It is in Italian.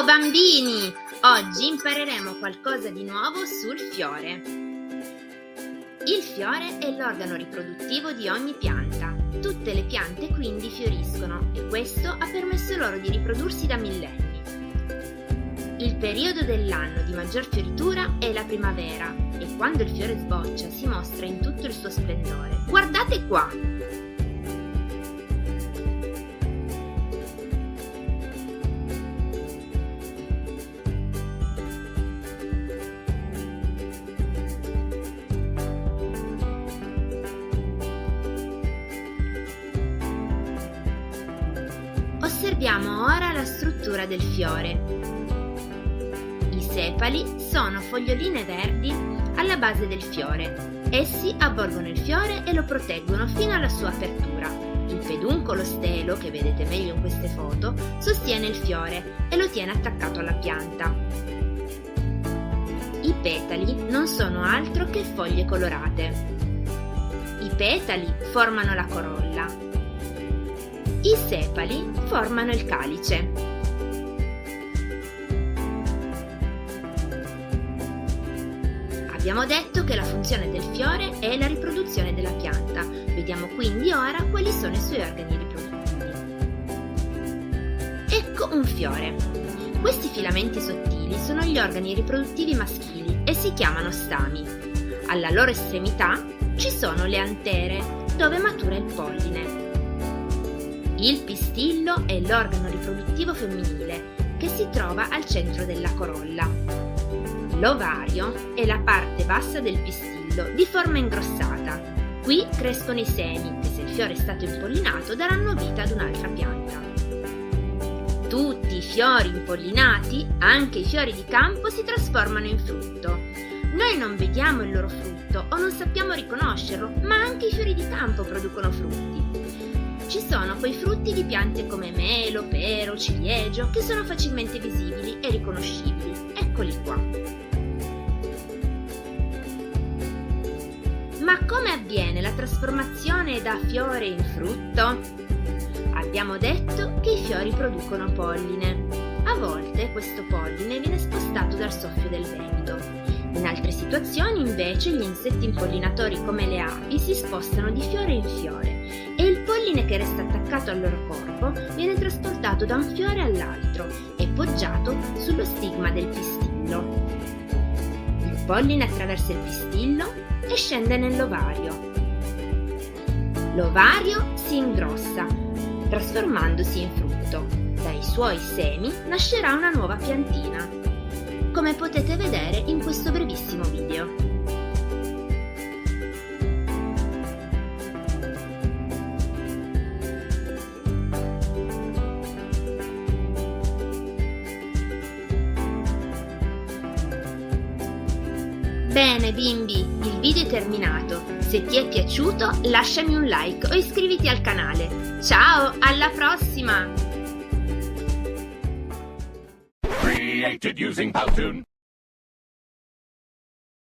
Ciao bambini! Oggi impareremo qualcosa di nuovo sul fiore. Il fiore è l'organo riproduttivo di ogni pianta. Tutte le piante quindi fioriscono e questo ha permesso loro di riprodursi da millenni. Il periodo dell'anno di maggior fioritura è la primavera e quando il fiore sboccia si mostra in tutto il suo splendore. Guardate qua! Osserviamo ora la struttura del fiore. I sepali sono foglioline verdi alla base del fiore. Essi avvolgono il fiore e lo proteggono fino alla sua apertura. Il peduncolo stelo, che vedete meglio in queste foto, sostiene il fiore e lo tiene attaccato alla pianta. I petali non sono altro che foglie colorate. I petali formano la corolla. I sepali formano il calice. Abbiamo detto che la funzione del fiore è la riproduzione della pianta. Vediamo quindi ora quali sono i suoi organi riproduttivi. Ecco un fiore. Questi filamenti sottili sono gli organi riproduttivi maschili e si chiamano stami. Alla loro estremità ci sono le antere, dove matura il polline. Il pistillo è l'organo riproduttivo femminile che si trova al centro della corolla. L'ovario è la parte bassa del pistillo di forma ingrossata. Qui crescono i semi che, se il fiore è stato impollinato, daranno vita ad un'altra pianta. Tutti i fiori impollinati, anche i fiori di campo, si trasformano in frutto. Noi non vediamo il loro frutto o non sappiamo riconoscerlo, ma anche i fiori di campo producono frutti. Ci sono quei frutti di piante come melo, pero, ciliegio che sono facilmente visibili e riconoscibili. Eccoli qua. Ma come avviene la trasformazione da fiore in frutto? Abbiamo detto che i fiori producono polline. A volte questo polline viene spostato dal soffio del vento. In altre situazioni invece gli insetti impollinatori come le api si spostano di fiore in fiore e il polline che resta attaccato al loro corpo viene trasportato da un fiore all'altro e poggiato sullo stigma del pistillo. Il polline attraversa il pistillo e scende nell'ovario. L'ovario si ingrossa, trasformandosi in frutto. Dai suoi semi nascerà una nuova piantina, come potete vedere in questo brevissimo video. Bene bimbi, il video è terminato. Se ti è piaciuto lasciami un like o iscriviti al canale. Ciao, alla prossima! Created using Powtoon.